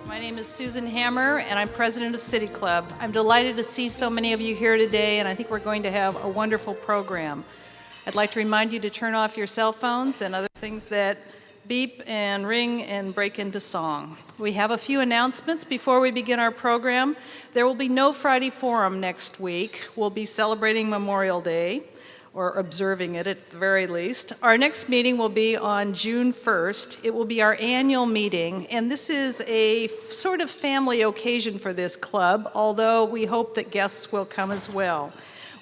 My name is Susan Hammer, and I'm president of City Club. I'm delighted to see so many of you here today, and I think we're going to have a wonderful program. I'd like to remind you to turn off your cell phones and other things that beep and ring and break into song. We have a few announcements before we begin our program. There will be no Friday Forum next week. We'll be celebrating Memorial Day, or observing it at the very least. Our next meeting will be on June 1st. It will be our annual meeting, and this is a sort of family occasion for this club, although we hope that guests will come as well.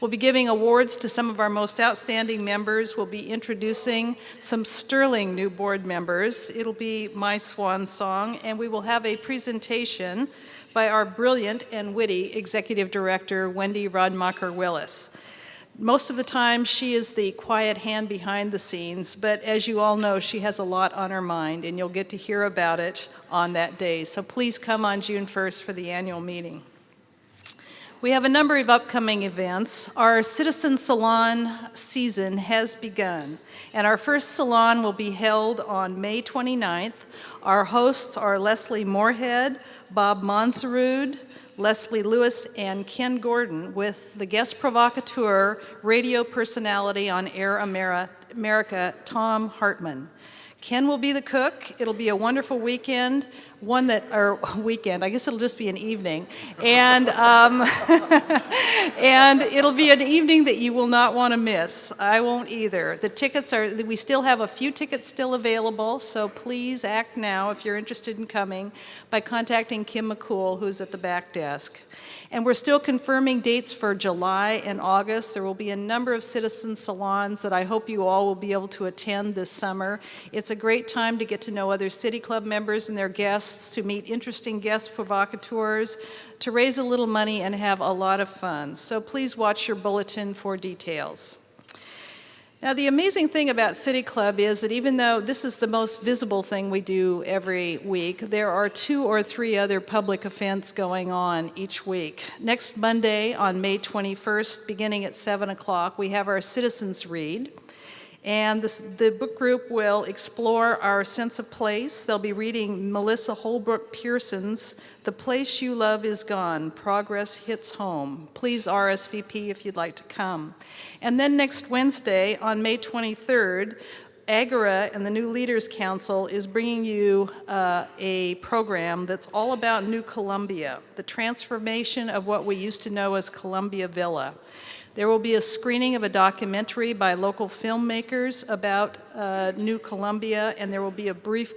We'll be giving awards to some of our most outstanding members. We'll be introducing some sterling new board members. It'll be my swan song, and we will have a presentation by our brilliant and witty executive director, Wendy Rodmacher-Willis. Most of the time, she is the quiet hand behind the scenes, but as you all know, she has a lot on her mind, and you'll get to hear about it on that day. So please come on June 1st for the annual meeting. We have a number of upcoming events. Our Citizen Salon season has begun, and our first salon will be held on May 29th. Our hosts are Leslie Moorhead, Bob Monserud, Leslie Lewis, and Ken Gordon, with the guest provocateur, radio personality on Air America, Tom Hartman. Ken will be the cook. It'll be a wonderful weekend, I guess it'll just be an evening. And, and it'll be an evening that you will not want to miss. I won't either. We still have a few tickets still available, so please act now if you're interested in coming by contacting Kim McCool, who's at the back desk. And we're still confirming dates for July and August. There will be a number of citizen salons that I hope you all will be able to attend this summer. It's a great time to get to know other City Club members and their guests, to meet interesting guest provocateurs, to raise a little money and have a lot of fun. So please watch your bulletin for details. Now, the amazing thing about City Club is that even though this is the most visible thing we do every week, there are 2 or 3 other public events going on each week. Next Monday, on May 21st, beginning at 7 o'clock, we have our Citizens Read. And the book group will explore our sense of place. They'll be reading Melissa Holbrook Pearson's The Place You Love Is Gone, Progress Hits Home. Please RSVP if you'd like to come. And then next Wednesday, on May 23rd, Agora and the New Leaders Council is bringing you a program that's all about New Columbia, the transformation of what we used to know as Columbia Villa. There will be a screening of a documentary by local filmmakers about New Columbia, and there will be a brief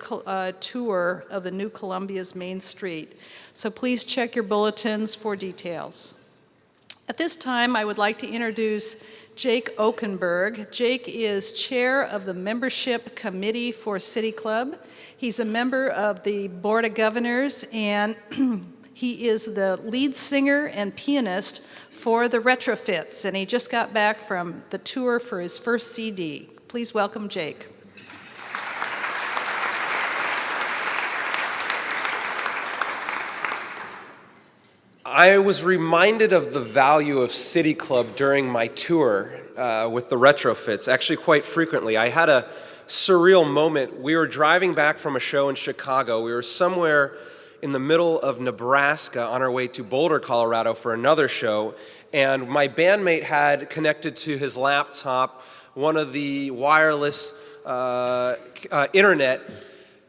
tour of the New Columbia's Main Street. So please check your bulletins for details. At this time, I would like to introduce Jake Okenberg. Jake is chair of the Membership Committee for City Club. He's a member of the Board of Governors, and he is the lead singer and pianist for the Retrofits, and he just got back from the tour for his first CD. Please welcome Jake. I was reminded of the value of City Club during my tour with the Retrofits, actually quite frequently. I had a surreal moment. We were driving back from a show in Chicago. We were somewhere in the middle of Nebraska on our way to Boulder, Colorado for another show, and my bandmate had connected to his laptop one of the wireless internet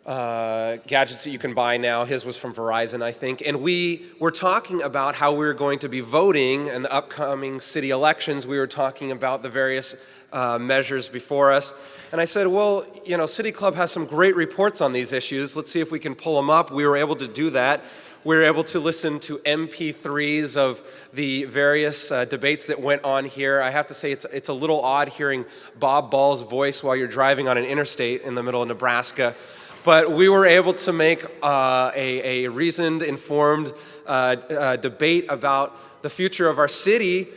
gadgets that you can buy now. His was from Verizon, I think, and we were talking about how we were going to be voting in the upcoming city elections. We were talking about the various measures before us. And I said, well, you know, City Club has some great reports on these issues. Let's see if we can pull them up. We were able to do that. We were able to listen to MP3s of the various debates that went on here. I have to say it's a little odd hearing Bob Ball's voice while you're driving on an interstate in the middle of Nebraska. But we were able to make a reasoned, informed debate about the future of our city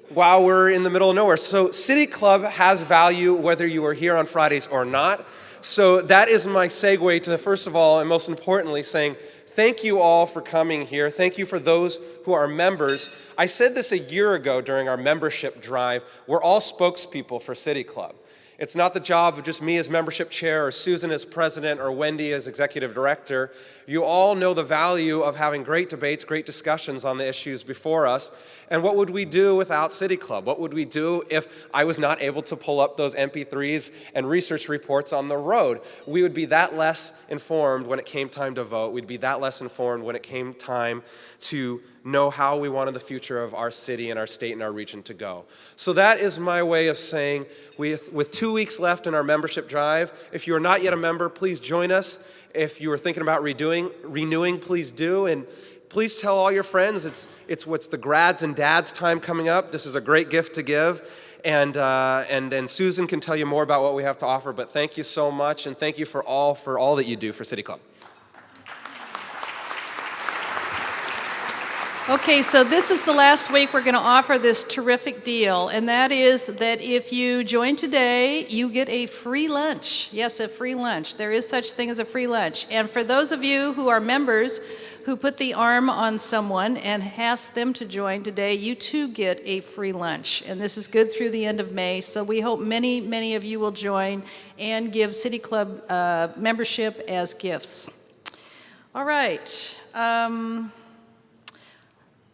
while we're in the middle of nowhere. So City Club has value whether you are here on Fridays or not. So that is my segue to, first of all, and most importantly, saying Thank you all for coming here. Thank you for those who are members. I said this a year ago during our membership drive. We're all spokespeople for City Club. It's not the job of just me as membership chair or Susan as president or Wendy as executive director. You all know the value of having great debates, great discussions on the issues before us. And what would we do without City Club? What would we do if I was not able to pull up those MP3s and research reports on the road? We would be that less informed when it came time to vote. We'd be that less informed when it came time to know how we wanted the future of our city and our state and our region to go. So that is my way of saying, with 2 weeks left in our membership drive, if you are not yet a member, please join us. If you are thinking about renewing, please do. And please tell all your friends. It's what's the grads and dads time coming up. This is a great gift to give. And Susan can tell you more about what we have to offer. But thank you so much, and thank you for all that you do for City Club. Okay, so this is the last week we're going to offer this terrific deal, and that is that if you join today, you get a free lunch. Yes, a free lunch. There is such thing as a free lunch. And for those of you who are members who put the arm on someone and ask them to join today, you too get a free lunch. And this is good through the end of May, so we hope many, many of you will join and give City Club membership as gifts. All right.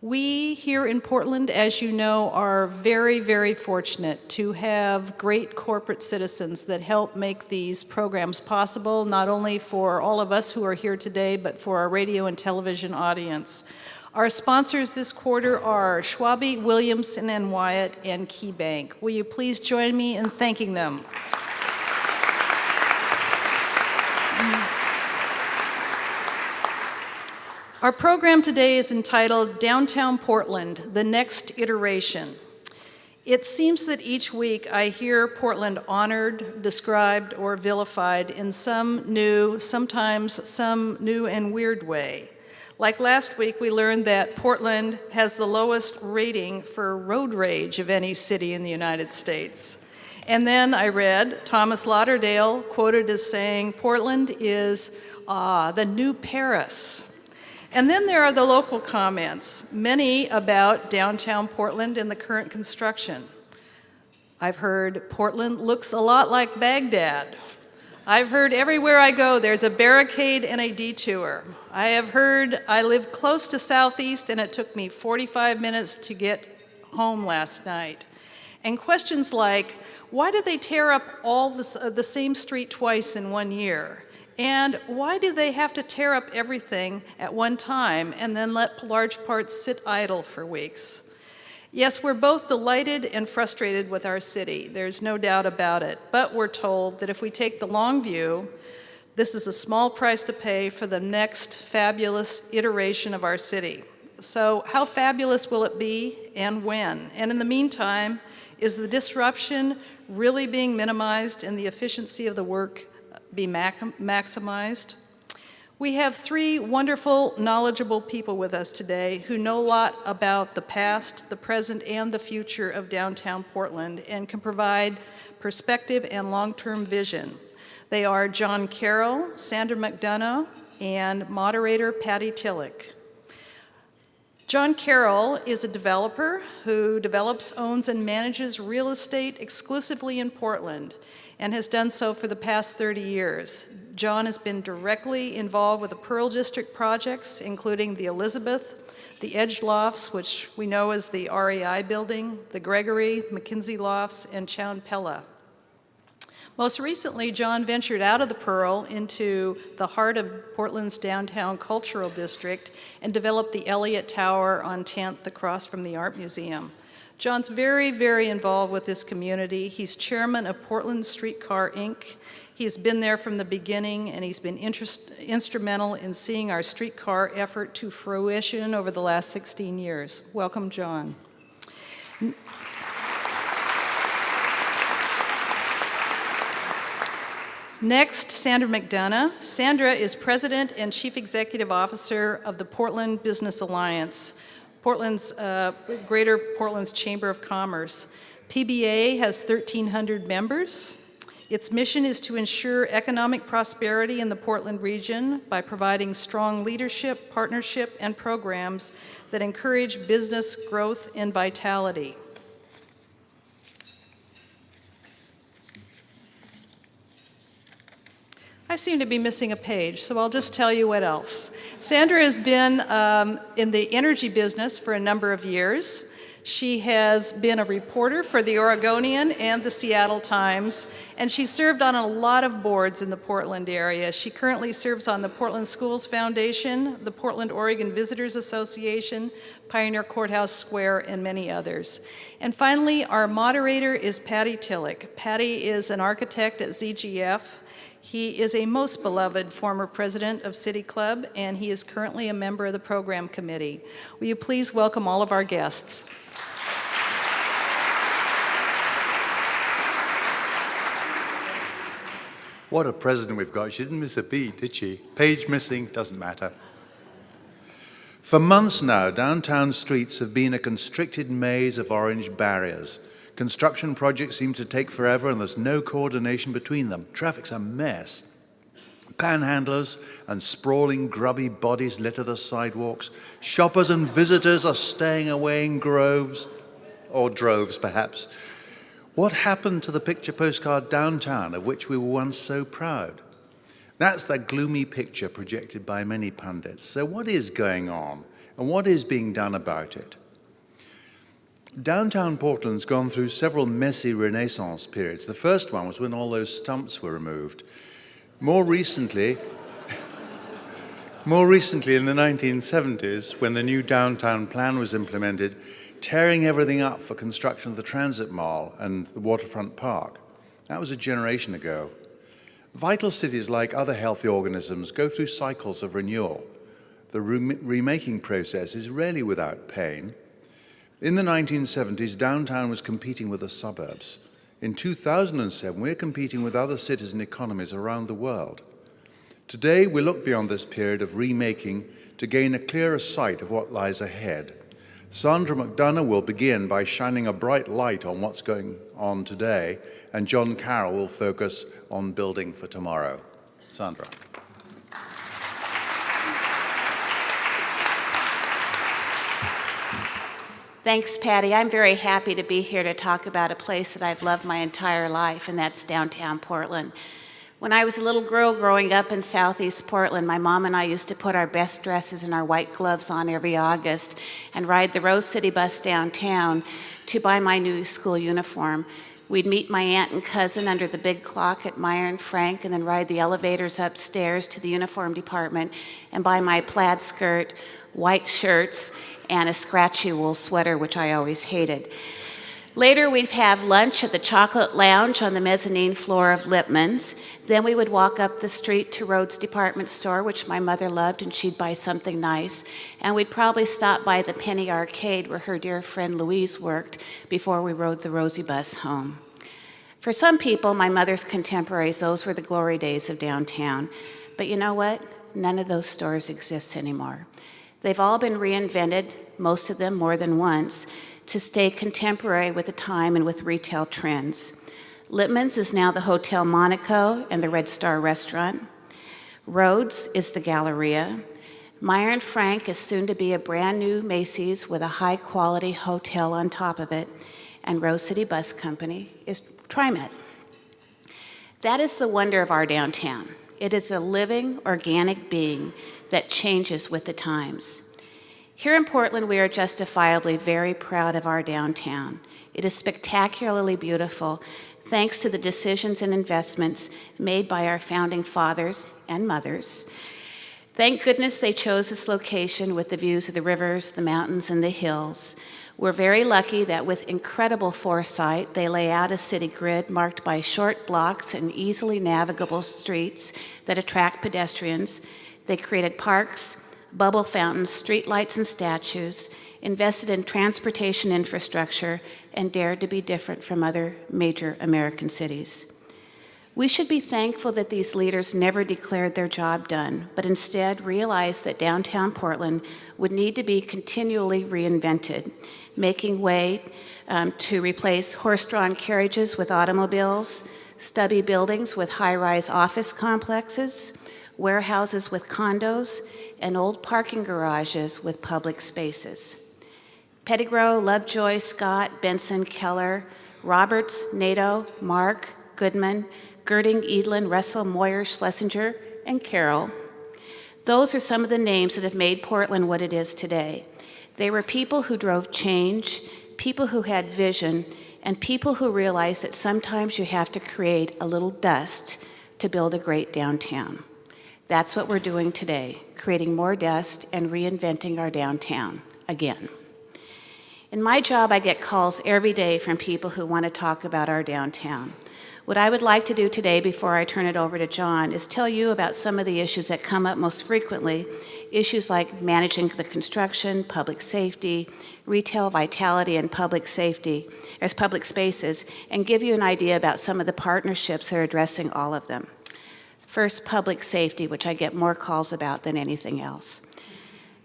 We here in Portland, as you know, are very, very fortunate to have great corporate citizens that help make these programs possible, not only for all of us who are here today, but for our radio and television audience. Our sponsors this quarter are Schwabe, Williamson & Wyatt, and KeyBank. Will you please join me in thanking them? Our program today is entitled Downtown Portland, the Next Iteration. It seems that each week I hear Portland honored, described, or vilified in some new, sometimes some new and weird way. Like last week, we learned that Portland has the lowest rating for road rage of any city in the United States. And then I read Thomas Lauderdale quoted as saying, Portland is the new Paris. And then there are the local comments, many about downtown Portland and the current construction. I've heard Portland looks a lot like Baghdad. I've heard everywhere I go there's a barricade and a detour. I have heard I live close to Southeast and it took me 45 minutes to get home last night. And questions like, why do they tear up all the same street twice in 1 year? And why do they have to tear up everything at one time and then let large parts sit idle for weeks? Yes, we're both delighted and frustrated with our city. There's no doubt about it. But we're told that if we take the long view, this is a small price to pay for the next fabulous iteration of our city. So how fabulous will it be and when? And in the meantime, is the disruption really being minimized and the efficiency of the work be maximized? We have three wonderful, knowledgeable people with us today who know a lot about the past, the present, and the future of downtown Portland and can provide perspective and long-term vision. They are John Carroll, Sandra McDonough, and moderator Paddy Tillett. John Carroll is a developer who develops, owns, and manages real estate exclusively in Portland and has done so for the past 30 years. John has been directly involved with the Pearl District projects, including the Elizabeth, the Edge Lofts, which we know as the REI building, the Gregory, McKinsey Lofts, and Chown Pella. Most recently, John ventured out of the Pearl into the heart of Portland's downtown cultural district and developed the Elliott Tower on 10th across from the Art Museum. John's very, very involved with this community. He's chairman of Portland Streetcar, Inc. He's been there from the beginning, and he's been instrumental in seeing our streetcar effort to fruition over the last 16 years. Welcome, John. Next, Sandra McDonough. Sandra is president and chief executive officer of the Portland Business Alliance, Greater Portland's Chamber of Commerce. PBA has 1,300 members. Its mission is to ensure economic prosperity in the Portland region by providing strong leadership, partnership, and programs that encourage business growth and vitality. I seem to be missing a page, so I'll just tell you what else. Sandra has been in the energy business for a number of years. She has been a reporter for the Oregonian and the Seattle Times, and she served on a lot of boards in the Portland area. She currently serves on the Portland Schools Foundation, the Portland Oregon Visitors Association, Pioneer Courthouse Square, and many others. And finally, our moderator is Paddy Tillett. Paddy is an architect at ZGF. He is a most beloved former president of City Club, and he is currently a member of the program committee. Will you please welcome all of our guests? What a president we've got. She didn't miss a beat, did she? Page missing, doesn't matter. For months now, downtown streets have been a constricted maze of orange barriers. Construction projects seem to take forever and there's no coordination between them. Traffic's a mess. Panhandlers and sprawling grubby bodies litter the sidewalks. Shoppers and visitors are staying away in groves, or droves perhaps. What happened to the picture postcard downtown of which we were once so proud? That's the gloomy picture projected by many pundits. So what is going on and what is being done about it? Downtown Portland's gone through several messy Renaissance periods. The first one was when all those stumps were removed. More recently, in the 1970s, when the new downtown plan was implemented, tearing everything up for construction of the Transit Mall and the Waterfront Park. That was a generation ago. Vital cities, like other healthy organisms, go through cycles of renewal. The remaking process is rarely without pain. In the 1970s, downtown was competing with the suburbs. In 2007, we're competing with other cities and economies around the world. Today, we look beyond this period of remaking to gain a clearer sight of what lies ahead. Sandra McDonough will begin by shining a bright light on what's going on today, and John Carroll will focus on building for tomorrow. Sandra. Thanks, Patty. I'm very happy to be here to talk about a place that I've loved my entire life, and that's downtown Portland. When I was a little girl growing up in Southeast Portland, my mom and I used to put our best dresses and our white gloves on every August and ride the Rose City bus downtown to buy my new school uniform. We'd meet my aunt and cousin under the big clock at Meyer and Frank and then ride the elevators upstairs to the uniform department and buy my plaid skirt, white shirts, and a scratchy wool sweater, which I always hated. Later, we'd have lunch at the Chocolate Lounge on the mezzanine floor of Lipman's. Then we would walk up the street to Rhodes Department Store, which my mother loved, and she'd buy something nice. And we'd probably stop by the Penny Arcade where her dear friend Louise worked before we rode the Rosie bus home. For some people, my mother's contemporaries, those were the glory days of downtown. But you know what? None of those stores exist anymore. They've all been reinvented, most of them more than once, to stay contemporary with the time and with retail trends. Lipman's is now the Hotel Monaco and the Red Star Restaurant. Rhodes is the Galleria. Meyer and Frank is soon to be a brand new Macy's with a high-quality hotel on top of it. And Rose City Bus Company is TriMet. That is the wonder of our downtown. It is a living, organic being that changes with the times. Here in Portland, we are justifiably very proud of our downtown. It is spectacularly beautiful, thanks to the decisions and investments made by our founding fathers and mothers. Thank goodness they chose this location with the views of the rivers, the mountains, and the hills. We're very lucky that with incredible foresight, they lay out a city grid marked by short blocks and easily navigable streets that attract pedestrians. They created parks, bubble fountains, streetlights, and statues, invested in transportation infrastructure, and dared to be different from other major American cities. We should be thankful that these leaders never declared their job done, but instead realized that downtown Portland would need to be continually reinvented, making way to replace horse-drawn carriages with automobiles, stubby buildings with high-rise office complexes, warehouses with condos, and old parking garages with public spaces. Pettigrew, Lovejoy, Scott, Benson, Keller, Roberts, Nato, Mark, Goodman, Girding, Edlin, Russell, Moyer, Schlesinger, and Carroll. Those are some of the names that have made Portland what it is today. They were people who drove change, people who had vision, and people who realized that sometimes you have to create a little dust to build a great downtown. That's what we're doing today, creating more dust and reinventing our downtown again. In my job, I get calls every day from people who want to talk about our downtown. What I would like to do today before I turn it over to John is tell you about some of the issues that come up most frequently, issues like managing the construction, public safety, retail vitality, and public safety, as public spaces, and give you an idea about some of the partnerships that are addressing all of them. First, public safety, which I get more calls about than anything else.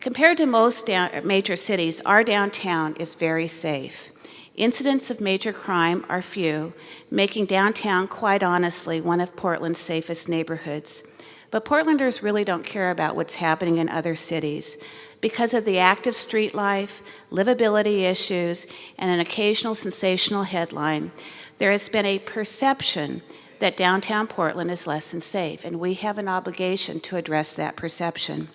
Compared to most major cities, our downtown is very safe. Incidents of major crime are few, making downtown, quite honestly, one of Portland's safest neighborhoods. But Portlanders really don't care about what's happening in other cities. Because of the active street life, livability issues, and an occasional sensational headline, there has been a perception that downtown Portland is less than safe, and we have an obligation to address that perception.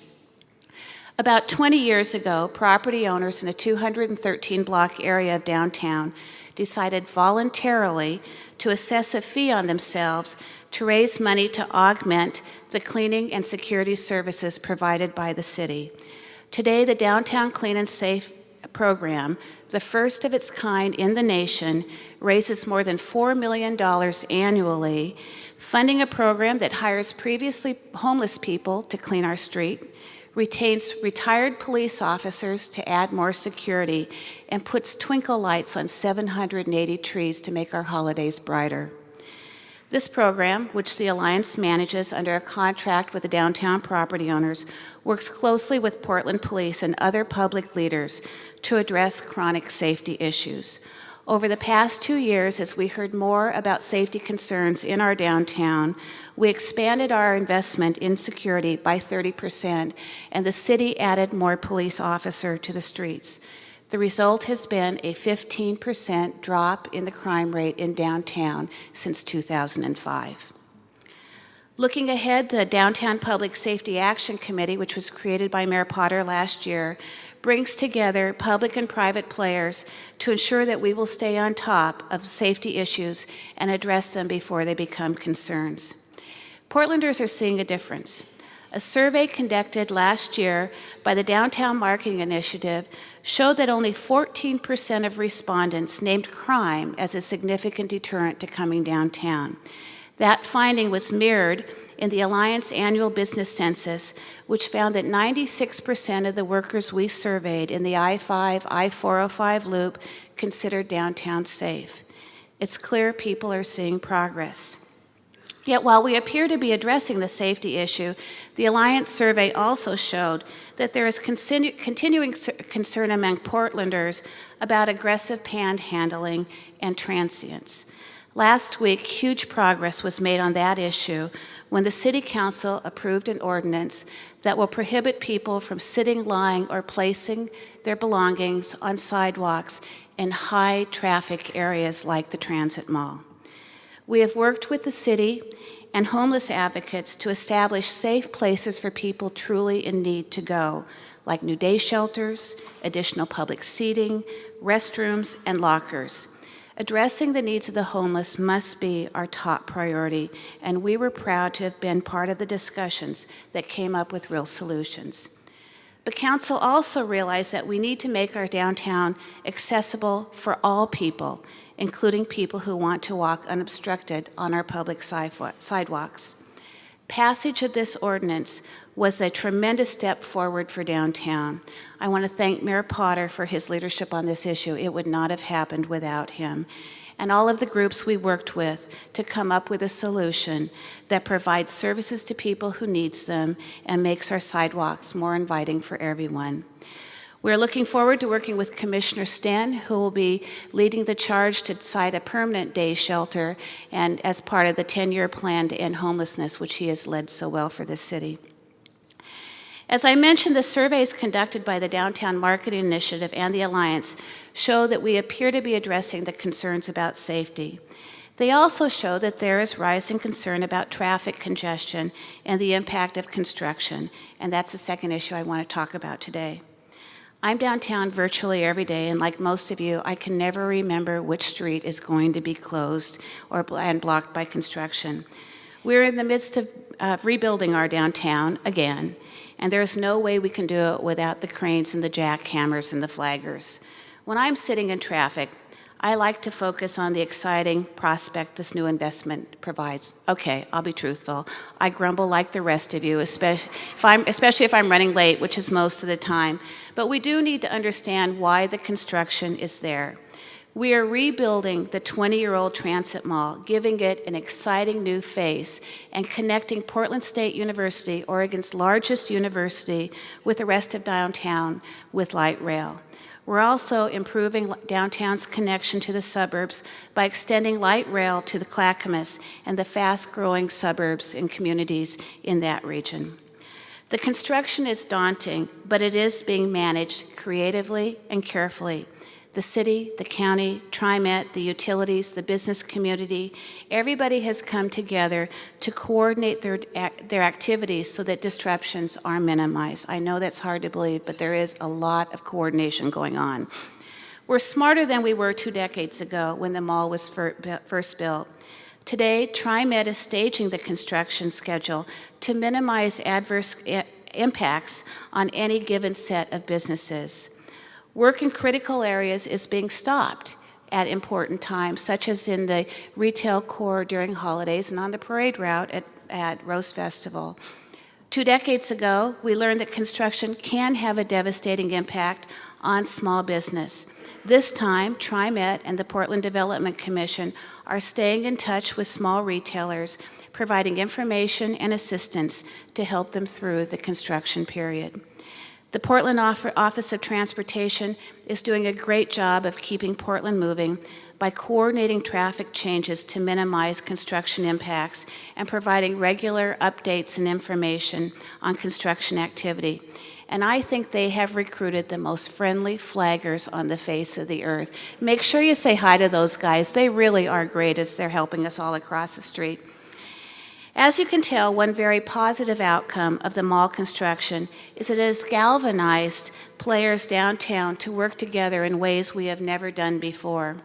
About 20 years ago, property owners in a 213-block area of downtown decided voluntarily to assess a fee on themselves to raise money to augment the cleaning and security services provided by the city. Today, the Downtown Clean and Safe program, the first of its kind in the nation, raises more than $4 million annually, funding a program that hires previously homeless people to clean our street, retains retired police officers to add more security, and puts twinkle lights on 780 trees to make our holidays brighter. This program, which the Alliance manages under a contract with the downtown property owners, works closely with Portland Police and other public leaders to address chronic safety issues. Over the past 2 years, as we heard more about safety concerns in our downtown, we expanded our investment in security by 30%, and the city added more police officers to the streets. The result has been a 15% drop in the crime rate in downtown since 2005. Looking ahead, the Downtown Public Safety Action Committee, which was created by Mayor Potter last year, brings together public and private players to ensure that we will stay on top of safety issues and address them before they become concerns. Portlanders are seeing a difference. A survey conducted last year by the Downtown Marketing Initiative showed that only 14% of respondents named crime as a significant deterrent to coming downtown. That finding was mirrored in the Alliance annual business census, which found that 96% of the workers we surveyed in the I-5, I-405 loop considered downtown safe. It's clear people are seeing progress. Yet while we appear to be addressing the safety issue, the Alliance survey also showed that there is continuing concern among Portlanders about aggressive panhandling and transients. Last week, huge progress was made on that issue when the City Council approved an ordinance that will prohibit people from sitting, lying, or placing their belongings on sidewalks in high-traffic areas like the Transit Mall. We have worked with the city and homeless advocates to establish safe places for people truly in need to go, like new day shelters, additional public seating, restrooms, and lockers. Addressing the needs of the homeless must be our top priority, and we were proud to have been part of the discussions that came up with real solutions. But Council also realized that we need to make our downtown accessible for all people, including people who want to walk unobstructed on our public sidewalks. Passage of this ordinance was a tremendous step forward for downtown. I want to thank Mayor Potter for his leadership on this issue. It would not have happened without him. And all of the groups we worked with to come up with a solution that provides services to people who needs them and makes our sidewalks more inviting for everyone. We're looking forward to working with Commissioner Sten, who will be leading the charge to site a permanent day shelter and as part of the 10-year plan to end homelessness, which he has led so well for this city. As I mentioned, the surveys conducted by the Downtown Marketing Initiative and the Alliance show that we appear to be addressing the concerns about safety. They also show that there is rising concern about traffic congestion and the impact of construction, and that's the second issue I want to talk about today. I'm downtown virtually every day, and like most of you, I can never remember which street is going to be closed and blocked by construction. We're in the midst of rebuilding our downtown again, and there's no way we can do it without the cranes and the jackhammers and the flaggers. When I'm sitting in traffic, I like to focus on the exciting prospect this new investment provides. Okay, I'll be truthful. I grumble like the rest of you, especially if I'm running late, which is most of the time. But we do need to understand why the construction is there. We are rebuilding the 20-year-old Transit Mall, giving it an exciting new face, and connecting Portland State University, Oregon's largest university, with the rest of downtown with light rail. We're also improving downtown's connection to the suburbs by extending light rail to the Clackamas and the fast-growing suburbs and communities in that region. The construction is daunting, but it is being managed creatively and carefully. The city, the county, TriMet, the utilities, the business community, everybody has come together to coordinate their activities so that disruptions are minimized. I know that's hard to believe, but there is a lot of coordination going on. We're smarter than we were 2 decades ago when the mall was first built. Today, TriMet is staging the construction schedule to minimize adverse impacts on any given set of businesses. Work in critical areas is being stopped at important times, such as in the retail core during holidays and on the parade route at Rose Festival. 2 decades ago, we learned that construction can have a devastating impact on small business. This time, TriMet and the Portland Development Commission are staying in touch with small retailers, providing information and assistance to help them through the construction period. The Portland Office of Transportation is doing a great job of keeping Portland moving by coordinating traffic changes to minimize construction impacts and providing regular updates and information on construction activity. And I think they have recruited the most friendly flaggers on the face of the earth. Make sure you say hi to those guys. They really are great as they're helping us all across the street. As you can tell, one very positive outcome of the mall construction is it has galvanized players downtown to work together in ways we have never done before.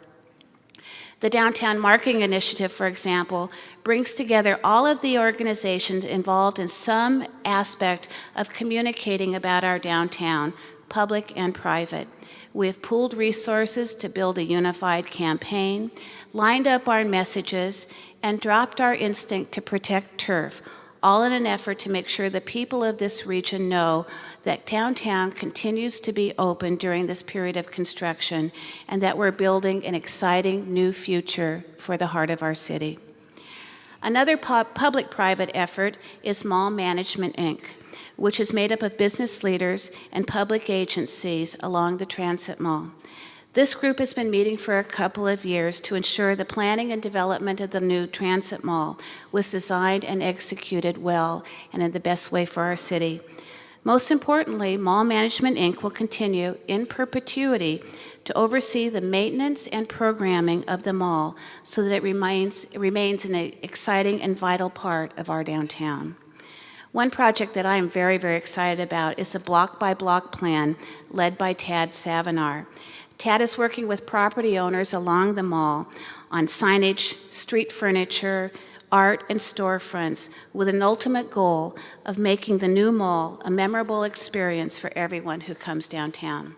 The Downtown Marketing Initiative, for example, brings together all of the organizations involved in some aspect of communicating about our downtown, public and private. We have pooled resources to build a unified campaign, lined up our messages, and dropped our instinct to protect turf, all in an effort to make sure the people of this region know that downtown continues to be open during this period of construction and that we're building an exciting new future for the heart of our city. Another public-private effort is Mall Management, Inc., which is made up of business leaders and public agencies along the Transit Mall. This group has been meeting for a couple of years to ensure the planning and development of the new Transit Mall was designed and executed well and in the best way for our city. Most importantly, Mall Management, Inc. will continue in perpetuity to oversee the maintenance and programming of the mall so that it remains an exciting and vital part of our downtown. One project that I am very, very excited about is the block-by-block plan led by Tad Savinar. Tad is working with property owners along the mall on signage, street furniture, art, and storefronts with an ultimate goal of making the new mall a memorable experience for everyone who comes downtown.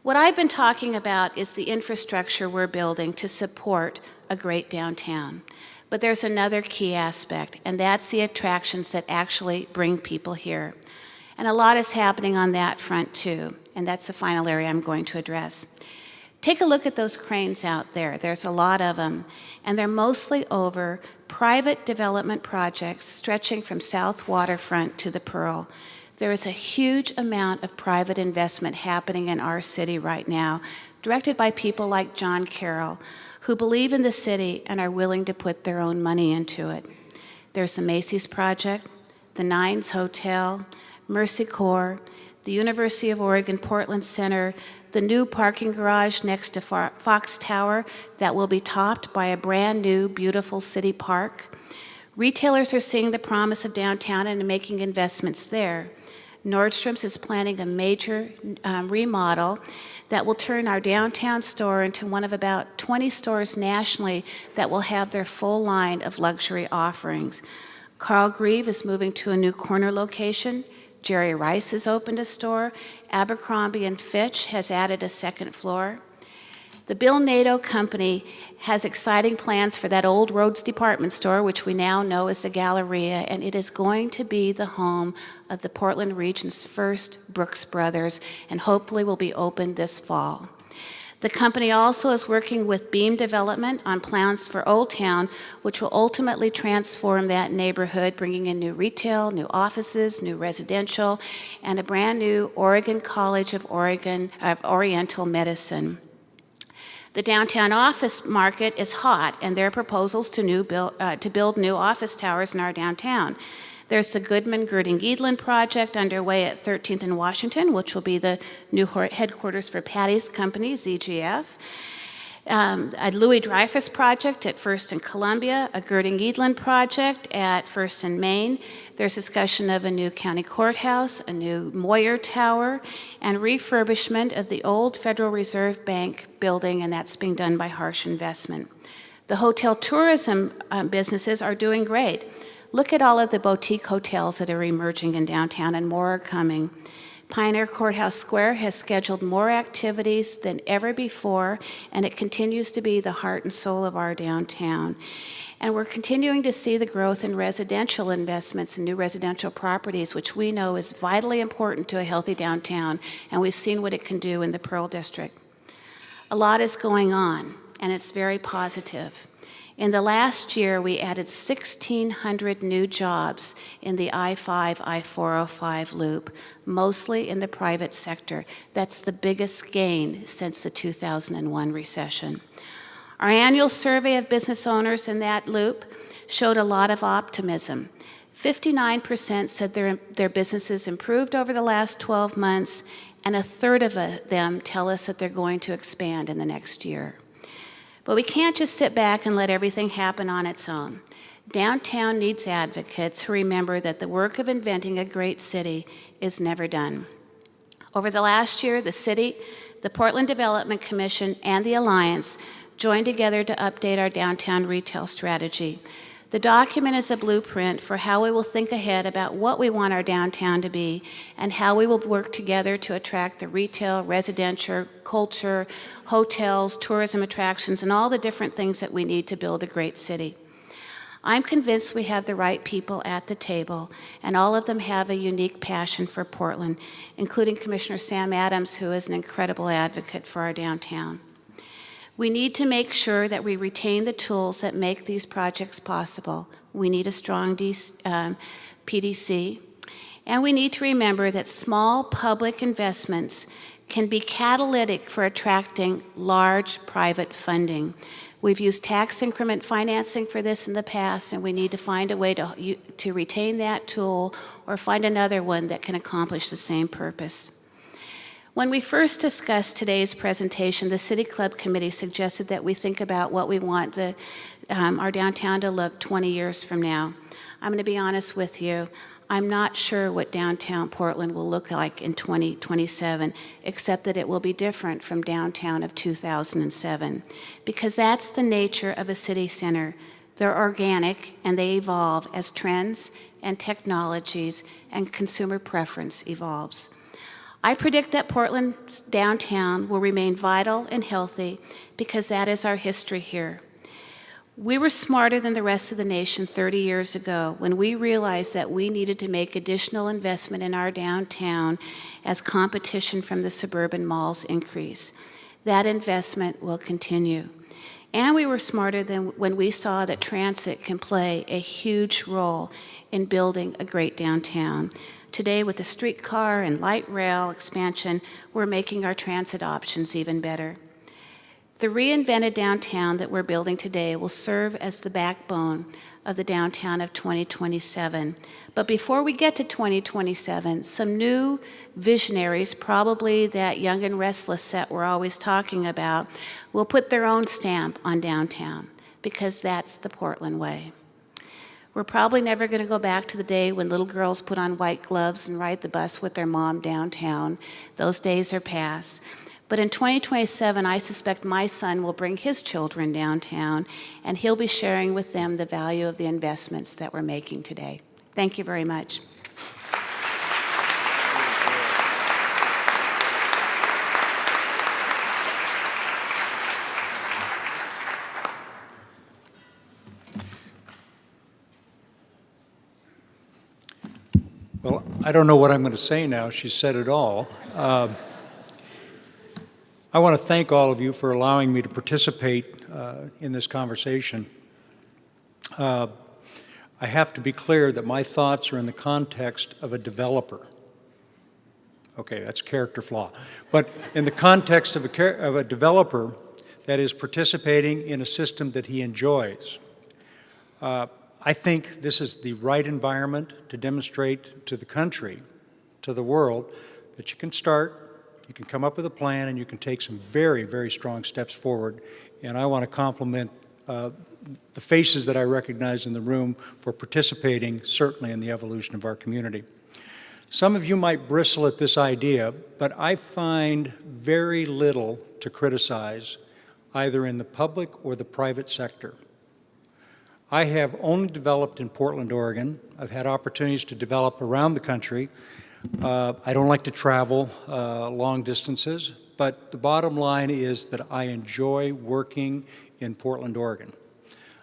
What I've been talking about is the infrastructure we're building to support a great downtown. But there's another key aspect, and that's the attractions that actually bring people here. And a lot is happening on that front too, and that's the final area I'm going to address. Take a look at those cranes out there. There's a lot of them, and they're mostly over private development projects stretching from South Waterfront to the Pearl. There is a huge amount of private investment happening in our city right now, directed by people like John Carroll, who believe in the city and are willing to put their own money into it. There's the Macy's Project, the Nines Hotel, Mercy Corps, the University of Oregon Portland Center, the new parking garage next to Fox Tower that will be topped by a brand new, beautiful city park. Retailers are seeing the promise of downtown and making investments there. Nordstrom's is planning a major remodel that will turn our downtown store into one of about 20 stores nationally that will have their full line of luxury offerings. Carl Grieve is moving to a new corner location. Jerry Rice has opened a store. Abercrombie & Fitch has added a second floor. The Bill Nato Company has exciting plans for that old Rhodes department store, which we now know as the Galleria, and it is going to be the home of the Portland region's first Brooks Brothers, and hopefully will be open this fall. The company also is working with Beam Development on plans for Old Town, which will ultimately transform that neighborhood, bringing in new retail, new offices, new residential, and a brand new Oregon College of Oriental Medicine. The downtown office market is hot, and there are proposals to build new office towers in our downtown. There's the Goodman-Girding-Edlin project underway at 13th and Washington, which will be the new headquarters for Paddy's company, ZGF. A Louis Dreyfus project at First and Columbia, a Girding-Edlin project at First and Main. There's discussion of a new county courthouse, a new Moyer Tower, and refurbishment of the old Federal Reserve Bank building, and that's being done by Harsh Investment. The hotel tourism businesses are doing great. Look at all of the boutique hotels that are emerging in downtown, and more are coming. Pioneer Courthouse Square has scheduled more activities than ever before, and it continues to be the heart and soul of our downtown. And we're continuing to see the growth in residential investments and new residential properties, which we know is vitally important to a healthy downtown, and we've seen what it can do in the Pearl District. A lot is going on, and it's very positive. In the last year, we added 1,600 new jobs in the I-5, I-405 loop, mostly in the private sector. That's the biggest gain since the 2001 recession. Our annual survey of business owners in that loop showed a lot of optimism. 59% said their businesses improved over the last 12 months, and a third of them tell us that they're going to expand in the next year. But we can't just sit back and let everything happen on its own. Downtown needs advocates who remember that the work of inventing a great city is never done. Over the last year, the city, the Portland Development Commission, and the Alliance joined together to update our downtown retail strategy. The document is a blueprint for how we will think ahead about what we want our downtown to be and how we will work together to attract the retail, residential, culture, hotels, tourism attractions, and all the different things that we need to build a great city. I'm convinced we have the right people at the table, and all of them have a unique passion for Portland, including Commissioner Sam Adams, who is an incredible advocate for our downtown. We need to make sure that we retain the tools that make these projects possible. We need a strong PDC, and we need to remember that small public investments can be catalytic for attracting large private funding. We've used tax increment financing for this in the past, and we need to find a way to retain that tool or find another one that can accomplish the same purpose. When we first discussed today's presentation, the City Club Committee suggested that we think about what we want our downtown to look 20 years from now. I'm going to be honest with you. I'm not sure what downtown Portland will look like in 2027, except that it will be different from downtown of 2007, because that's the nature of a city center. They're organic, and they evolve as trends and technologies and consumer preference evolves. I predict that Portland's downtown will remain vital and healthy because that is our history here. We were smarter than the rest of the nation 30 years ago when we realized that we needed to make additional investment in our downtown as competition from the suburban malls increase. That investment will continue. And we were smarter than when we saw that transit can play a huge role in building a great downtown. Today, with the streetcar and light rail expansion, we're making our transit options even better. The reinvented downtown that we're building today will serve as the backbone of the downtown of 2027. But before we get to 2027, some new visionaries, probably that young and restless set we're always talking about, will put their own stamp on downtown, because that's the Portland way. We're probably never going to go back to the day when little girls put on white gloves and ride the bus with their mom downtown. Those days are past. But in 2027, I suspect my son will bring his children downtown, and he'll be sharing with them the value of the investments that we're making today. Thank you very much. Well, I don't know what I'm going to say now. She said it all. I want to thank all of you for allowing me to participate in this conversation. I have to be clear that my thoughts are in the context of a developer. Okay, that's a character flaw. But in the context of a developer that is participating in a system that he enjoys. I think this is the right environment to demonstrate to the country, to the world, that you can start, you can come up with a plan, and you can take some very, very strong steps forward. And I want to compliment the faces that I recognize in the room for participating, certainly, in the evolution of our community. Some of you might bristle at this idea, but I find very little to criticize, either in the public or the private sector. I have only developed in Portland, Oregon. I've had opportunities to develop around the country. I don't like to travel long distances, but the bottom line is that I enjoy working in Portland, Oregon.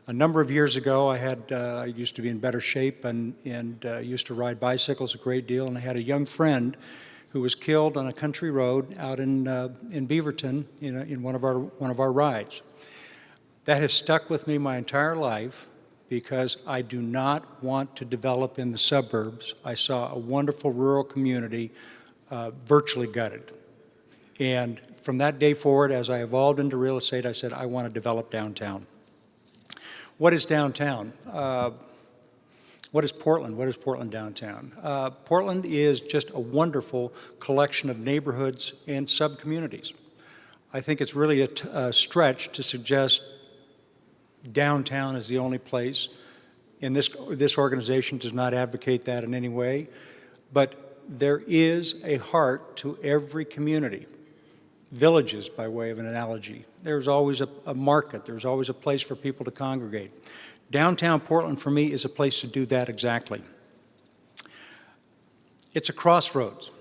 A number of years ago, I used to be in better shape and used to ride bicycles a great deal, and I had a young friend who was killed on a country road out in Beaverton in one of our rides. That has stuck with me my entire life, because I do not want to develop in the suburbs. I saw a wonderful rural community virtually gutted. And from that day forward, as I evolved into real estate, I said, I want to develop downtown. What is downtown? What is Portland? What is Portland downtown? Portland is just a wonderful collection of neighborhoods and sub-communities. I think it's really a stretch to suggest downtown is the only place, and this organization does not advocate that in any way, but there is a heart to every community. Villages, by way of an analogy. There's always a market. There's always a place for people to congregate. Downtown Portland, for me, is a place to do that exactly. It's a crossroads,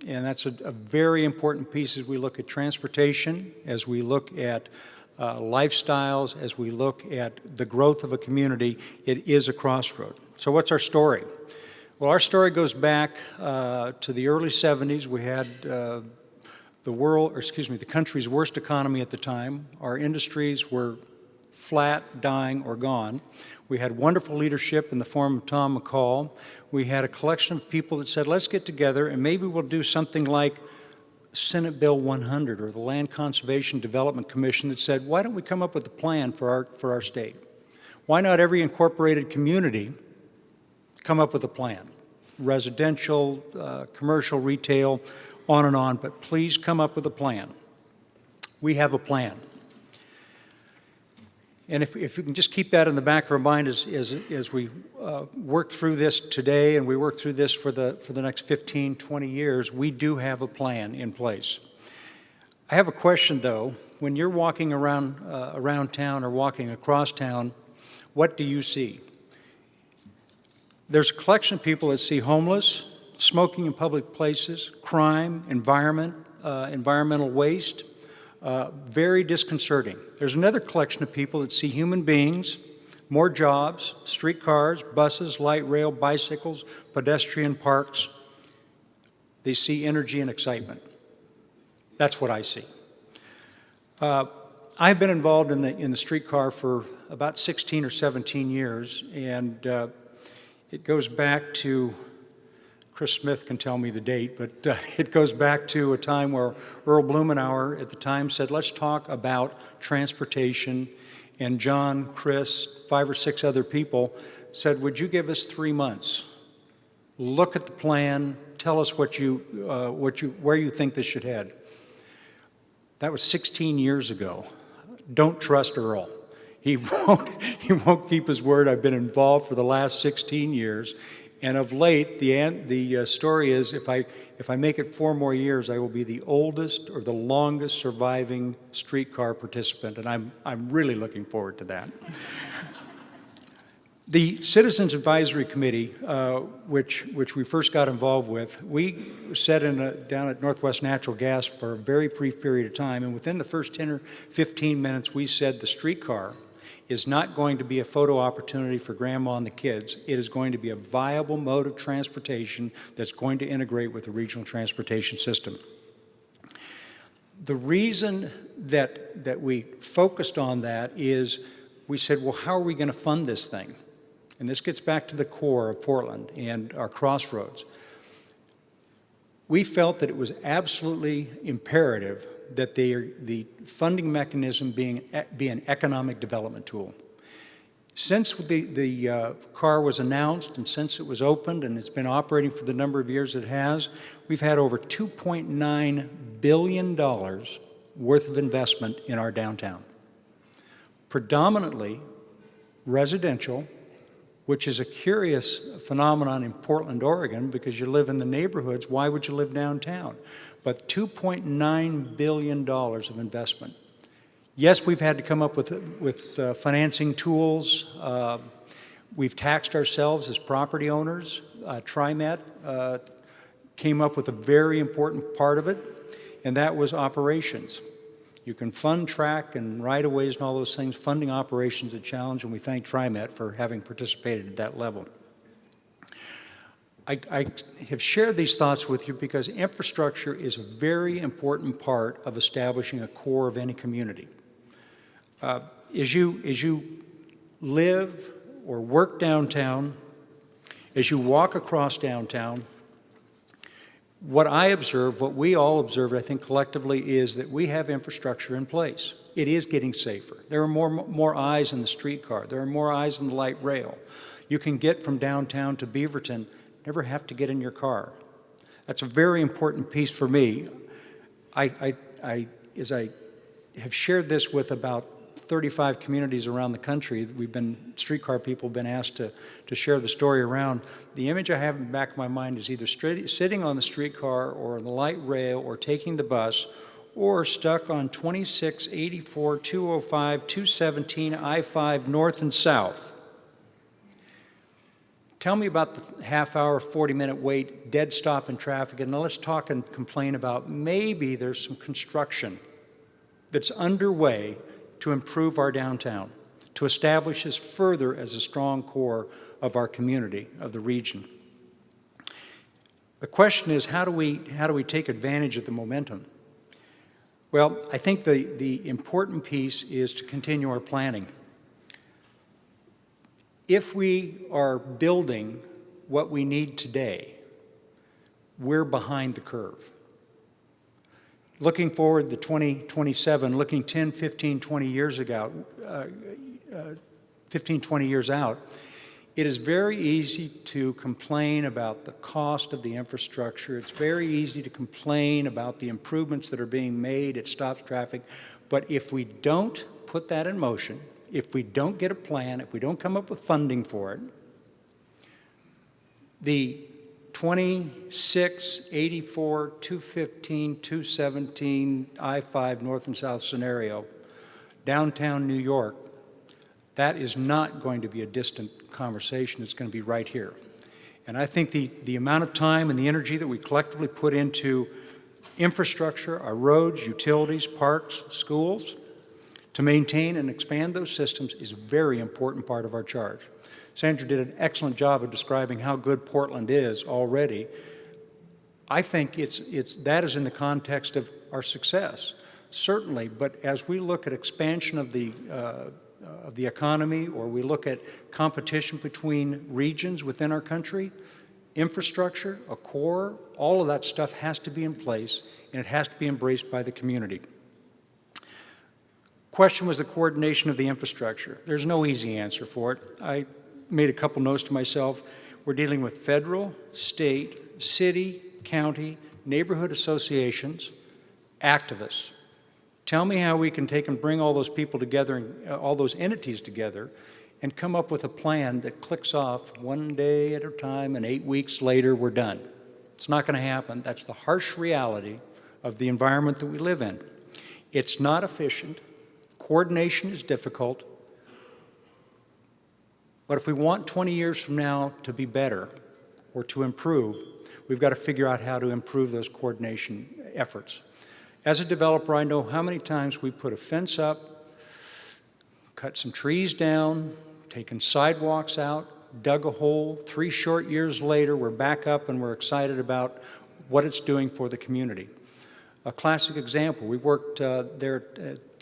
and that's a very important piece as we look at transportation, as we look at lifestyles, as we look at the growth of a community. It is a crossroad. So what's our story? Well, our story goes back to the early 70s. We had the country's worst economy at the time. Our industries were flat, dying, or gone. We had wonderful leadership in the form of Tom McCall. We had a collection of people that said, let's get together and maybe we'll do something like Senate Bill 100 or the Land Conservation Development Commission that said, why don't we come up with a plan for our state? Why not every incorporated community come up with a plan? Residential, commercial, retail, on and on, but please come up with a plan. We have a plan. And if we can just keep that in the back of our mind as we work through this today and we work through this for the next 15, 20 years, we do have a plan in place. I have a question, though. When you're walking around town or walking across town, what do you see? There's a collection of people that see homeless, smoking in public places, crime, environmental waste, very disconcerting. There's another collection of people that see human beings, more jobs, streetcars, buses, light rail, bicycles, pedestrian parks. They see energy and excitement. That's what I see. I've been involved in the streetcar for about 16 or 17 years, and it goes back to Chris Smith can tell me the date, but it goes back to a time where Earl Blumenauer at the time said, let's talk about transportation. And John, Chris, 5 or 6 other people said, would you give us 3 months? Look at the plan, tell us where you think this should head. That was 16 years ago. Don't trust Earl. He won't keep his word. I've been involved for the last 16 years. And of late, the story is if I make it 4 more years, I will be the oldest or the longest surviving streetcar participant, and I'm really looking forward to that. The Citizens Advisory Committee, which we first got involved with, we sat down at Northwest Natural Gas for a very brief period of time, and within the first 10 or 15 minutes, we said the streetcar is not going to be a photo opportunity for grandma and the kids. It is going to be a viable mode of transportation that's going to integrate with the regional transportation system. The reason that we focused on that is we said, well, how are we going to fund this thing? And this gets back to the core of Portland and our crossroads. We felt that it was absolutely imperative that the funding mechanism be an economic development tool. Since the car was announced and since it was opened and it's been operating for the number of years it has, we've had over $2.9 billion worth of investment in our downtown. Predominantly residential, which is a curious phenomenon in Portland, Oregon, because you live in the neighborhoods. Why would you live downtown? But $2.9 billion of investment. Yes, we've had to come up with financing tools. We've taxed ourselves as property owners. TriMet came up with a very important part of it, and that was operations. You can fund track and right-of-ways and all those things. Funding operations is a challenge, and we thank TriMet for having participated at that level. I have shared these thoughts with you because infrastructure is a very important part of establishing a core of any community. As you live or work downtown, as you walk across downtown, what I observe, what we all observe, I think collectively, is that we have infrastructure in place. It is getting safer. There are more eyes in the streetcar. There are more eyes in the light rail. You can get from downtown to Beaverton, never have to get in your car. That's a very important piece for me. As I have shared this with about 35 communities around the country, streetcar people have been asked to share the story around. The image I have in the back of my mind is either sitting on the streetcar or on the light rail or taking the bus or stuck on 26, 84, 205, 217, I-5 north and south. Tell me about the half-hour, 40-minute wait, dead stop in traffic, and then let's talk and complain about maybe there's some construction that's underway to improve our downtown, to establish us further as a strong core of our community, of the region. The question is, how do we take advantage of the momentum? Well, I think the important piece is to continue our planning. If we are building what we need today, we're behind the curve. Looking forward to 2027, looking 10, 15, 20 years ago, 15, 20 years out, it is very easy to complain about the cost of the infrastructure. It's very easy to complain about the improvements that are being made. It stops traffic. But if we don't put that in motion, if we don't get a plan, if we don't come up with funding for it, the 26, 84, 215, 217, I-5 north and south scenario, downtown New York, that is not going to be a distant conversation. It's going to be right here. And I think the amount of time and the energy that we collectively put into infrastructure, our roads, utilities, parks, schools, to maintain and expand those systems is a very important part of our charge. Sandra did an excellent job of describing how good Portland is already. I think that is in the context of our success, certainly, but as we look at expansion of the economy, or we look at competition between regions within our country, Infrastructure, a core, all of that stuff has to be in place, and it has to be embraced by the community. Question was the coordination of the infrastructure. There's no easy answer for it. I made a couple notes to myself. We're dealing with federal, state, city, county, neighborhood associations, activists. Tell me how we can take and bring all those people together, and all those entities together, and come up with a plan that clicks off one day at a time, and 8 weeks later we're done. It's not going to happen. That's the harsh reality of the environment that we live in. It's not efficient. Coordination is difficult. But if we want 20 years from now to be better or to improve, we've got to figure out how to improve those coordination efforts. As a developer, I know how many times we put a fence up, cut some trees down, taken sidewalks out, dug a hole. 3 short years later, we're back up and we're excited about what it's doing for the community. A classic example, we worked there at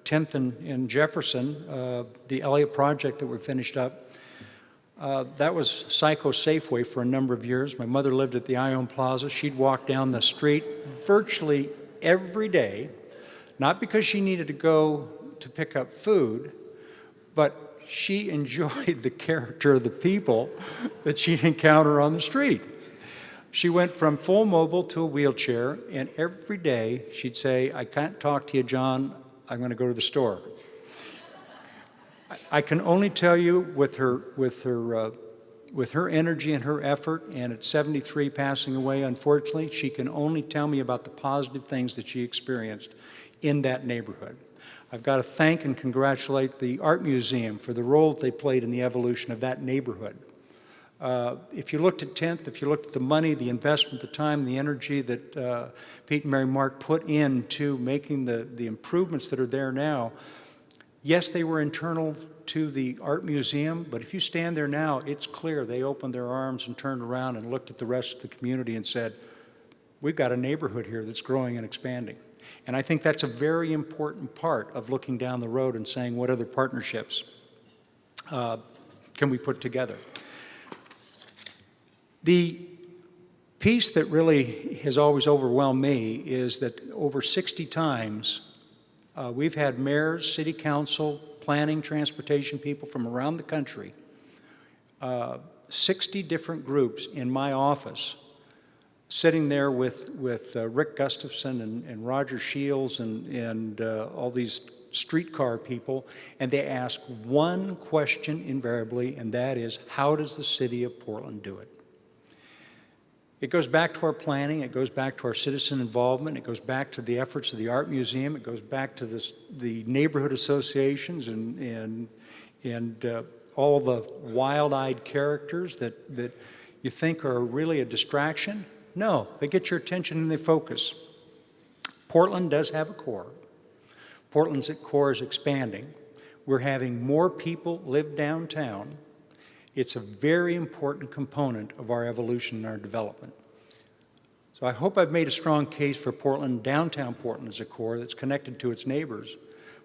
10th and Jefferson, the Elliott project that we finished up. That was Psycho Safeway for a number of years. My mother lived at the Ione Plaza. She'd walk down the street virtually every day, not because she needed to go to pick up food, but she enjoyed the character of the people that she'd encounter on the street. She went from full mobile to a wheelchair, and every day she'd say, "I can't talk to you, John. I'm going to go to the store." I can only tell you with her energy and her effort, and at 73 passing away, unfortunately, she can only tell me about the positive things that she experienced in that neighborhood. I've got to thank and congratulate the Art Museum for the role that they played in the evolution of that neighborhood. If you looked at 10th, if you looked at the money, the investment, the time, the energy that Pete and Mary Mark put into making the improvements that are there now, yes, they were internal to the Art Museum, but if you stand there now, it's clear they opened their arms and turned around and looked at the rest of the community and said, we've got a neighborhood here that's growing and expanding. And I think that's a very important part of looking down the road and saying, what other partnerships can we put together? The piece that really has always overwhelmed me is that over 60 times we've had mayors, city council, planning, transportation people from around the country, 60 different groups in my office, sitting there with Rick Gustafson and Roger Shields and all these streetcar people, and they ask one question invariably, and that is, how does the city of Portland do it? It goes back to our planning, it goes back to our citizen involvement, it goes back to the efforts of the Art Museum, it goes back to the neighborhood associations and all the wild-eyed characters that you think are really a distraction. No, they get your attention and they focus. Portland does have a core. Portland's core is expanding. We're having more people live downtown. It's a very important component of our evolution and our development. So I hope I've made a strong case for Portland, downtown Portland as a core that's connected to its neighbors.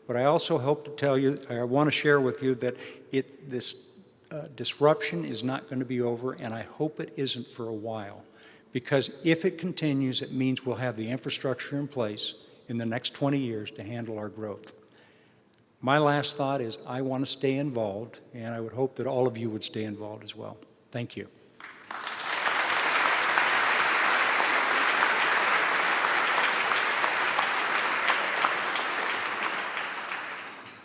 But I also hope to tell you, I want to share with you that this disruption is not going to be over, and I hope it isn't for a while. Because if it continues, it means we'll have the infrastructure in place in the next 20 years to handle our growth. My last thought is I want to stay involved, and I would hope that all of you would stay involved as well. Thank you.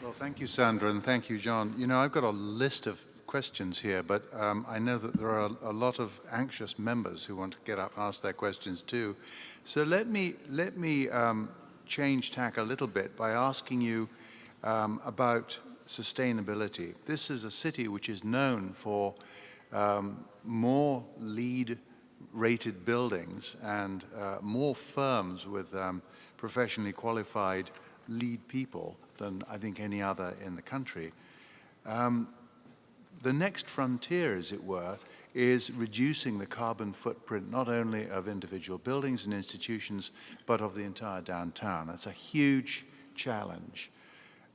Well, thank you, Sandra, and thank you, John. You know, I've got a list of questions here, but I know that there are a lot of anxious members who want to get up and ask their questions too. So let me change tack a little bit by asking you about sustainability. This is a city which is known for more LEED-rated buildings and more firms with professionally qualified LEED people than I think any other in the country. The next frontier, as it were, is reducing the carbon footprint not only of individual buildings and institutions, but of the entire downtown. That's a huge challenge.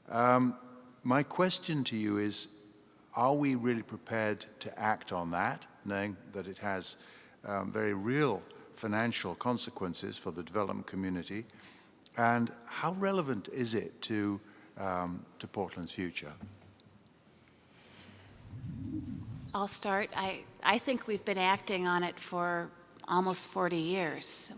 My question to you is, are we really prepared to act on that? knowing that it has very real financial consequences for the development community? And how relevant is it to Portland's future? I'll start. I think we've been acting on it for almost 40 years.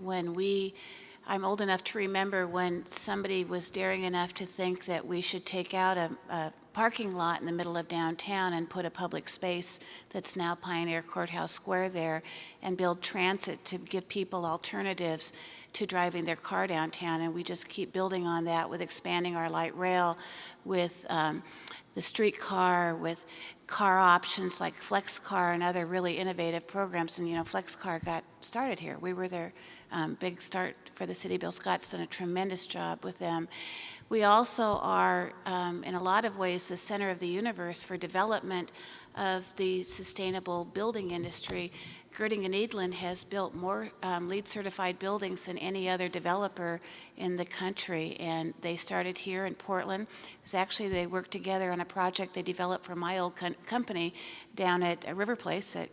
I'm old enough to remember when somebody was daring enough to think that we should take out a parking lot in the middle of downtown and put a public space that's now Pioneer Courthouse Square there and build transit to give people alternatives to driving their car downtown. And we just keep building on that with expanding our light rail, with the streetcar, with car options like FlexCar and other really innovative programs. And, FlexCar got started here. We were their big start for the city. Bill Scott's done a tremendous job with them. We also are, in a lot of ways, the center of the universe for development of the sustainable building industry. Girding and Edlin has built more LEED certified buildings than any other developer in the country, and they started here in Portland. It was actually, they worked together on a project they developed for my old company down at River Place that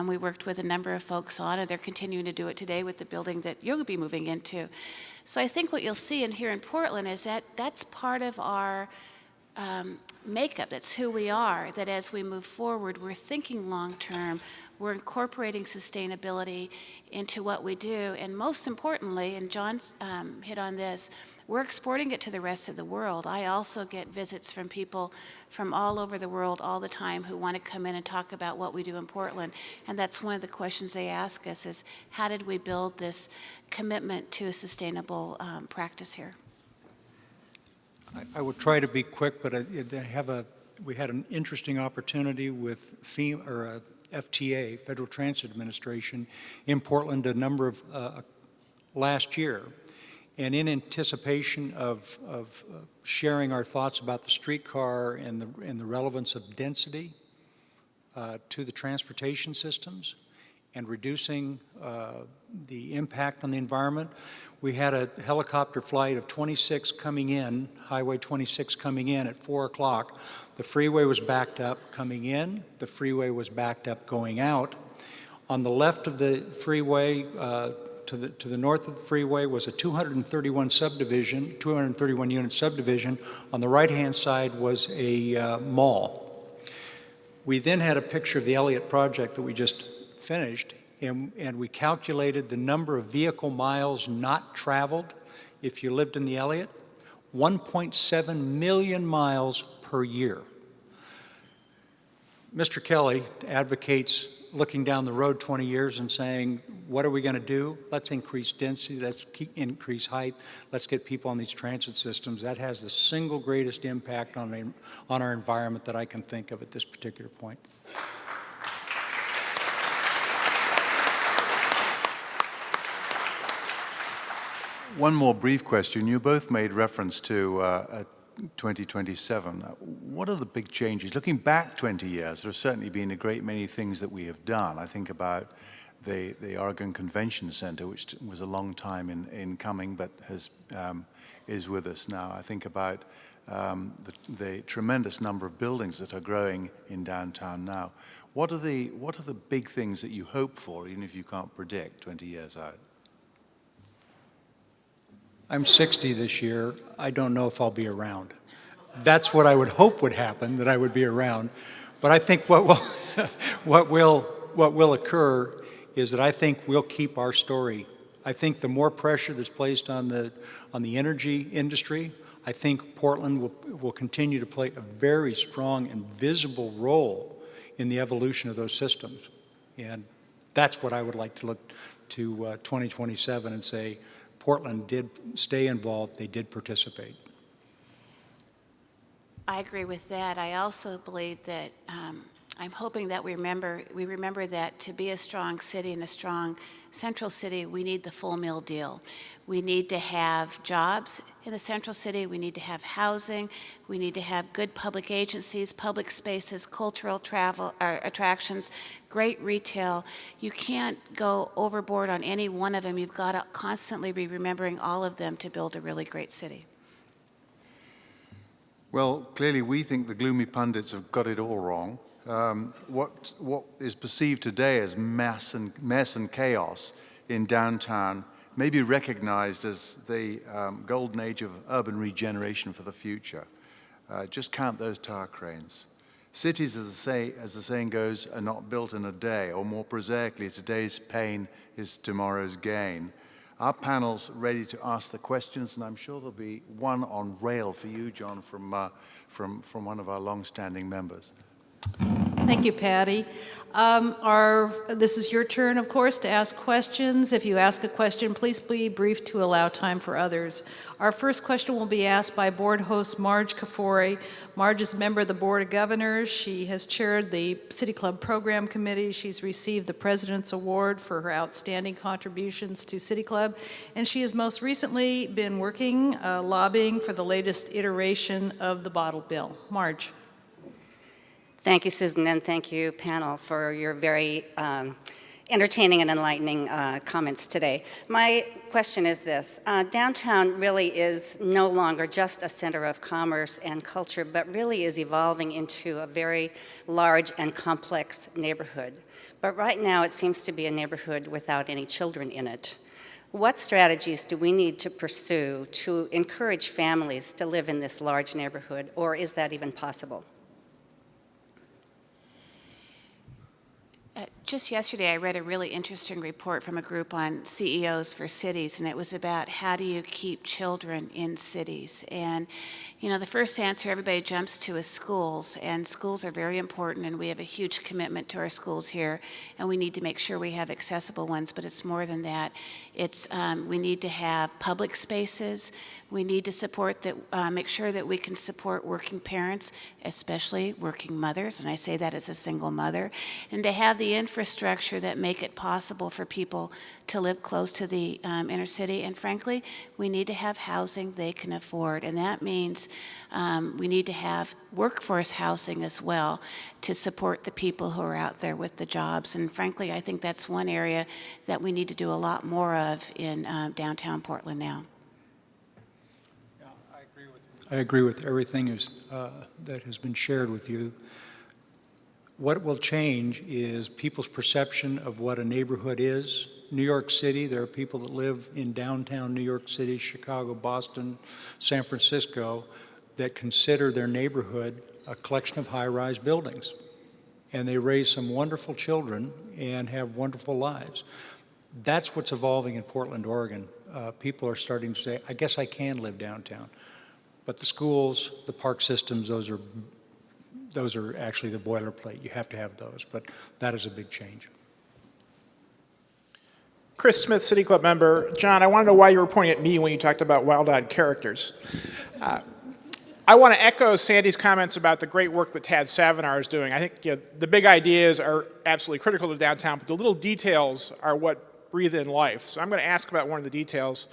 we worked with a number of folks on, and they're continuing to do it today with the building that you'll be moving into. So I think what you'll see in here in Portland is that that's part of our makeup. That's who we are, that as we move forward, we're thinking long-term, we're incorporating sustainability into what we do, and most importantly, and John's hit on this, we're exporting it to the rest of the world. I also get visits from people from all over the world all the time who want to come in and talk about what we do in Portland, and that's one of the questions they ask us is, how did we build this commitment to a sustainable practice here? I would try to be quick, but we had an interesting opportunity with FTA, Federal Transit Administration, in Portland a number of last year. And in anticipation of sharing our thoughts about the streetcar and the relevance of density to the transportation systems and reducing the impact on the environment, we had a helicopter flight of 26 coming in, Highway 26 coming in at 4 o'clock. The freeway was backed up coming in. The freeway was backed up going out. On the left of the freeway, to the north of the freeway was a 231 unit subdivision. On the right-hand side was a mall. We then had a picture of the Elliott project that we just finished, and we calculated the number of vehicle miles not traveled if you lived in the Elliott, 1.7 million miles per year. Mr. Kelly advocates looking down the road 20 years and saying, what are we going to do? Let's increase density, let's increase height, let's get people on these transit systems. That has the single greatest impact on our environment that I can think of at this particular point. One more brief question. You both made reference to 2027. What are the big changes? Looking back 20 years, there have certainly been a great many things that we have done. I think about the Oregon Convention Center, which was a long time in coming, but is with us now. I think about the tremendous number of buildings that are growing in downtown now. What are the big things that you hope for, even if you can't predict 20 years out? I'm 60 this year. I don't know if I'll be around. That's what I would hope would happen, that I would be around. But I think what will occur is that I think we'll keep our story. I think the more pressure that's placed on the energy industry, I think Portland will continue to play a very strong and visible role in the evolution of those systems. And that's what I would like to look to 2027 and say, Portland did stay involved, they did participate. I agree with that. I also believe that I'm hoping that we remember that to be a strong city and a strong central city, we need the full meal deal. We need to have jobs in the central city. We need to have housing. We need to have good public agencies, public spaces, cultural attractions, great retail. You can't go overboard on any one of them. You've got to constantly be remembering all of them to build a really great city. Well, clearly we think the gloomy pundits have got it all wrong. what is perceived today as mess and chaos in downtown may be recognized as the golden age of urban regeneration for the future. Just count those tower cranes. Cities, as the saying goes, are not built in a day, or more prosaically, today's pain is tomorrow's gain. Our panel's ready to ask the questions, and I'm sure there'll be one on rail for you, John, from one of our long-standing members. Thank you, Patty. This is your turn, of course, to ask questions. If you ask a question, please be brief to allow time for others. Our first question will be asked by board host Marge Kafori. Marge is a member of the Board of Governors. She has chaired the City Club Program Committee. She's received the President's Award for her outstanding contributions to City Club. And she has most recently been working, lobbying for the latest iteration of the bottle bill. Marge. Thank you, Susan, and thank you, panel, for your very entertaining and enlightening comments today. My question is this. Downtown really is no longer just a center of commerce and culture, but really is evolving into a very large and complex neighborhood. But right now, it seems to be a neighborhood without any children in it. What strategies do we need to pursue to encourage families to live in this large neighborhood, or is that even possible? Just yesterday, I read a really interesting report from a group on CEOs for cities, and it was about how do you keep children in cities. And, you know, the first answer everybody jumps to is schools, and schools are very important, and we have a huge commitment to our schools here, and we need to make sure we have accessible ones, but it's more than that. It's, we need to have public spaces. We need to support that, make sure that we can support working parents, especially working mothers, and I say that as a single mother, and to have the infrastructure that make it possible for people to live close to the inner city. And frankly, we need to have housing they can afford, and that means we need to have workforce housing as well to support the people who are out there with the jobs. And frankly, I think that's one area that we need to do a lot more of in downtown Portland now. I agree with everything that has been shared with you. What will change is people's perception of what a neighborhood is. New York City, there are people that live in downtown New York City, Chicago, Boston, San Francisco, that consider their neighborhood a collection of high-rise buildings. And they raise some wonderful children and have wonderful lives. That's what's evolving in Portland, Oregon. People are starting to say, I guess I can live downtown. But the schools, the park systems, those are actually the boilerplate. You have to have those, but that is a big change. Chris Smith, City Club member. John, I want to know why you were pointing at me when you talked about wild-eyed characters. I want to echo Sandy's comments about the great work that Tad Savinar is doing. I think the big ideas are absolutely critical to downtown, but the little details are what breathe in life. So I'm going to ask about one of the details.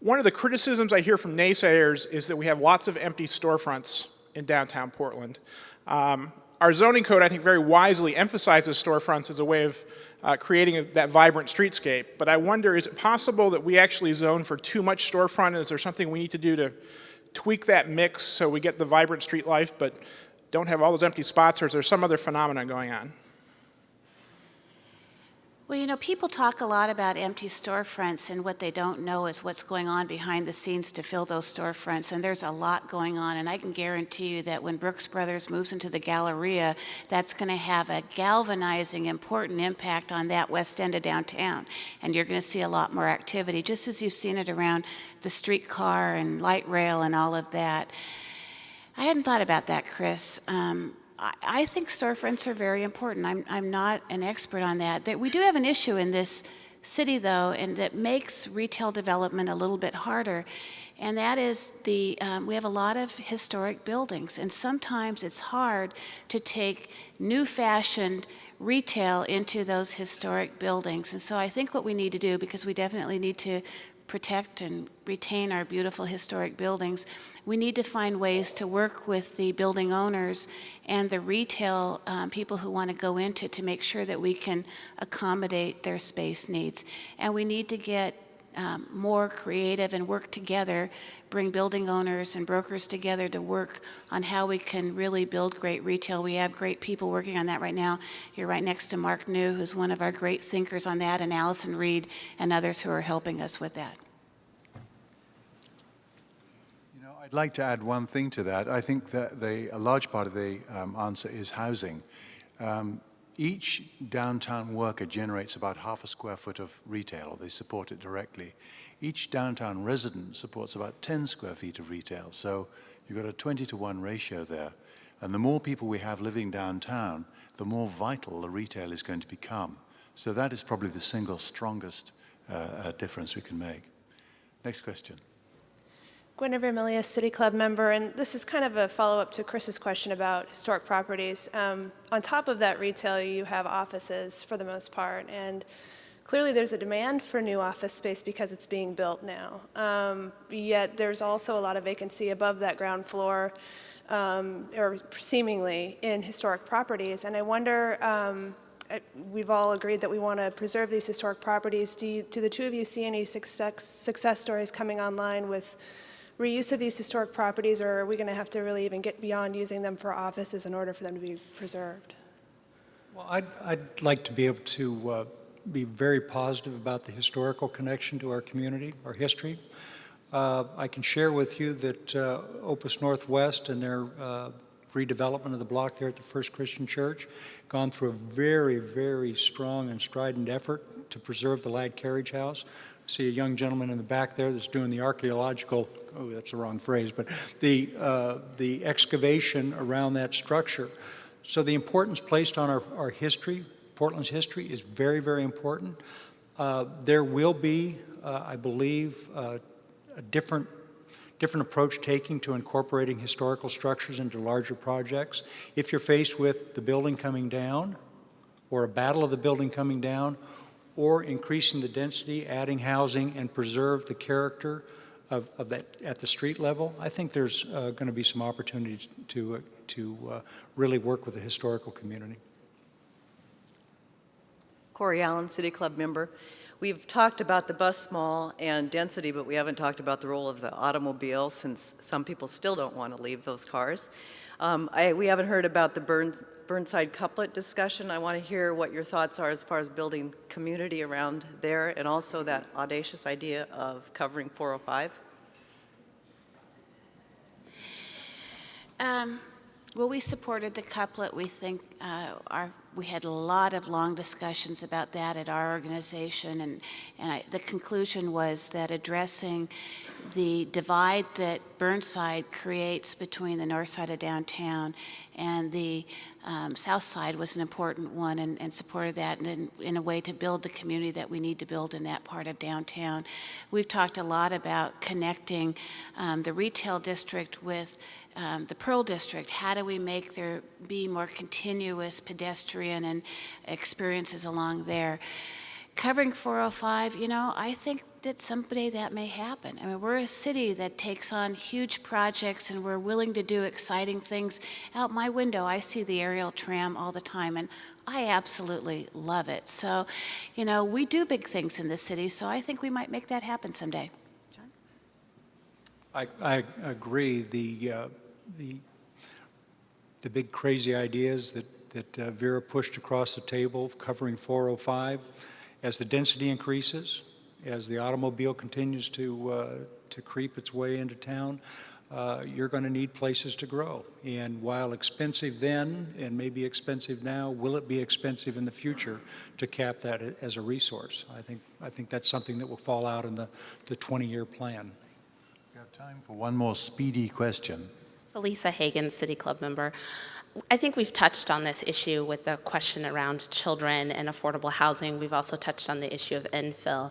One of the criticisms I hear from naysayers is that we have lots of empty storefronts in downtown Portland. Our zoning code, I think, very wisely emphasizes storefronts as a way of creating that vibrant streetscape. But I wonder, is it possible that we actually zone for too much storefront? Is there something we need to do to tweak that mix so we get the vibrant street life but don't have all those empty spots, or is there some other phenomenon going on? Well, you know, people talk a lot about empty storefronts, and what they don't know is what's going on behind the scenes to fill those storefronts, and there's a lot going on, and I can guarantee you that when Brooks Brothers moves into the Galleria, that's going to have a galvanizing, important impact on that west end of downtown, and you're going to see a lot more activity, just as you've seen it around the streetcar and light rail and all of that. I hadn't thought about that, Chris. I think storefronts are very important. I'm not an expert on that. We do have an issue in this city, though, and that makes retail development a little bit harder, and that is we have a lot of historic buildings, and sometimes it's hard to take new-fashioned retail into those historic buildings. And so I think what we need to do, because we definitely need to protect and retain our beautiful historic buildings, we need to find ways to work with the building owners and the retail people who want to go into to make sure that we can accommodate their space needs. And we need to get more creative and work together, bring building owners and brokers together to work on how we can really build great retail. We have great people working on that right now. You're right next to Mark New, who's one of our great thinkers on that, and Allison Reed and others who are helping us with that. I'd like to add one thing to that. I think that a large part of the answer is housing. Each downtown worker generates about half a square foot of retail, or they support it directly. Each downtown resident supports about 10 square feet of retail. So you've got a 20-to-1 ratio there. And the more people we have living downtown, the more vital the retail is going to become. So that is probably the single strongest difference we can make. Next question. Guinevere Milius, City Club member, and this is kind of a follow-up to Chris's question about historic properties. On top of that retail, you have offices for the most part, and clearly there's a demand for new office space because it's being built now. Yet there's also a lot of vacancy above that ground floor, or seemingly in historic properties, and I wonder, we've all agreed that we want to preserve these historic properties. Do the two of you see any success stories coming online with reuse of these historic properties, or are we going to have to really even get beyond using them for offices in order for them to be preserved? Well, I'd like to be able to be very positive about the historical connection to our community, our history. I can share with you that Opus Northwest and their redevelopment of the block there at the First Christian Church gone through a very, very strong and strident effort to preserve the Ladd Carriage House. See a young gentleman in the back there that's doing the archaeological, oh, that's the wrong phrase, but the excavation around that structure. So the importance placed on our history, Portland's history, is very, very important. There will be, I believe, a different approach taking to incorporating historical structures into larger projects. If you're faced with the building coming down, or a battle of the building coming down, or increasing the density, adding housing, and preserve the character of that at the street level, I think there's going to be some opportunities to really work with the historical community. Corey Allen, City Club member. We've talked about the bus mall and density, but we haven't talked about the role of the automobile, since some people still don't want to leave those cars. We haven't heard about the Burnside couplet discussion. I want to hear what your thoughts are as far as building community around there, and also that audacious idea of covering 405. Well, we supported the couplet. We think we had a lot of long discussions about that at our organization, and the conclusion was that addressing the divide that Burnside creates between the north side of downtown and the south side was an important one, and supported that in a way to build the community that we need to build in that part of downtown. We've talked a lot about connecting the retail district with the Pearl District. How do we make there be more continuous pedestrian and experiences along there? Covering 405, I think that someday that may happen. I mean, we're a city that takes on huge projects, and we're willing to do exciting things. Out my window, I see the aerial tram all the time, and I absolutely love it. So, we do big things in this city, so I think we might make that happen someday. John? I agree. The big crazy ideas that Vera pushed across the table, covering 405, as the density increases, as the automobile continues to creep its way into town, you're going to need places to grow. And while expensive then, and maybe expensive now, will it be expensive in the future to cap that as a resource? I think that's something that will fall out in the 20-year plan. We have time for one more speedy question. Felisa Hagen, City Club member. I think we've touched on this issue with the question around children and affordable housing. We've also touched on the issue of infill.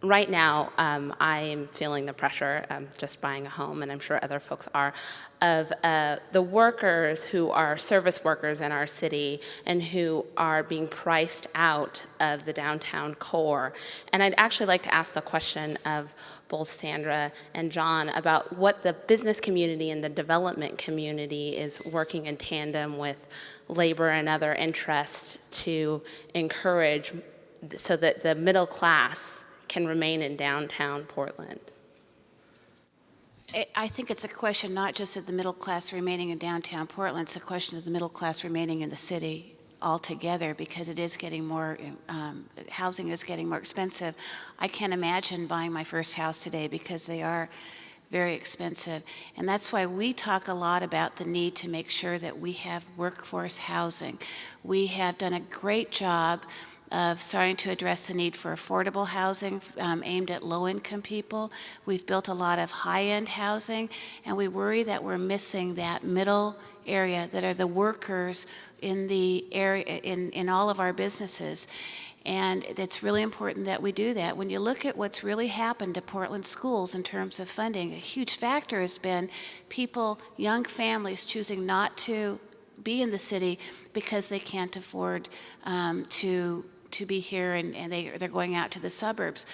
Right now, I am feeling the pressure, just buying a home, and I'm sure other folks are, of the workers who are service workers in our city and who are being priced out of the downtown core. And I'd actually like to ask the question of both Sandra and John about what the business community and the development community is working in tandem with labor and other interests to encourage so that the middle class can remain in downtown Portland? I think it's a question not just of the middle class remaining in downtown Portland, it's a question of the middle class remaining in the city altogether, because it is getting more, housing is getting more expensive. I can't imagine buying my first house today because they are very expensive. And that's why we talk a lot about the need to make sure that we have workforce housing. We have done a great job of starting to address the need for affordable housing aimed at low-income people. We've built a lot of high-end housing, and we worry that we're missing that middle area that are the workers in the area, in all of our businesses. And it's really important that we do that. When you look at what's really happened to Portland schools in terms of funding, a huge factor has been people, young families choosing not to be in the city because they can't afford to be here, and they're going out to the suburbs.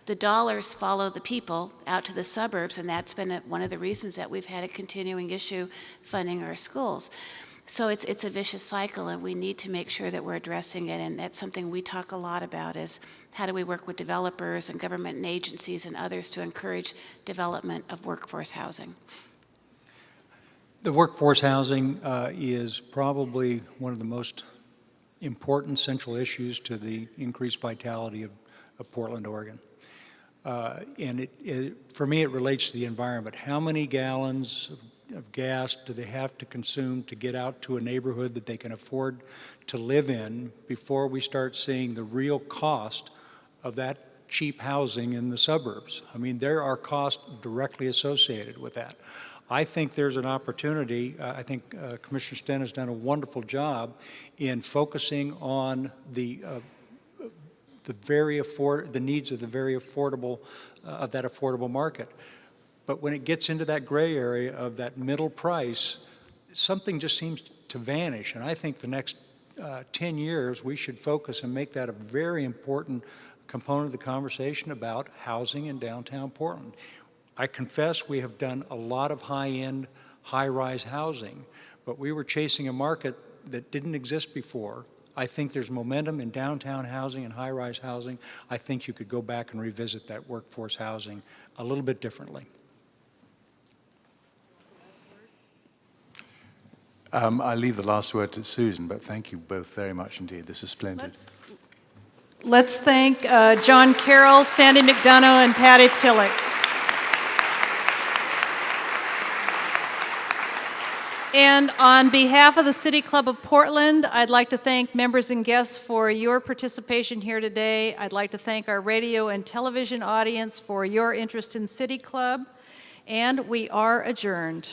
The dollars follow the people out to the suburbs, and that's been one of the reasons that we've had a continuing issue funding our schools. So it's a vicious cycle, and we need to make sure that we're addressing it, and that's something we talk a lot about, is how do we work with developers and government and agencies and others to encourage development of workforce housing. The workforce housing is probably one of the most important central issues to the increased vitality of Portland, Oregon. And for me, it relates to the environment. How many gallons of gas do they have to consume to get out to a neighborhood that they can afford to live in before we start seeing the real cost of that cheap housing in the suburbs? I mean, there are costs directly associated with that. I think there's an opportunity. I think Commissioner Sten has done a wonderful job in focusing on the needs of the very affordable of that affordable market. But when it gets into that gray area of that middle price, something just seems to vanish. And I think the next 10 years we should focus and make that a very important component of the conversation about housing in downtown Portland. I confess we have done a lot of high-end, high-rise housing, but we were chasing a market that didn't exist before. I think there's momentum in downtown housing and high-rise housing. I think you could go back and revisit that workforce housing a little bit differently. I leave the last word to Susan, but thank you both very much indeed. This is splendid. Let's thank John Carroll, Sandy McDonough, and Paddy Tillett. And on behalf of the City Club of Portland, I'd like to thank members and guests for your participation here today. I'd like to thank our radio and television audience for your interest in City Club. And we are adjourned.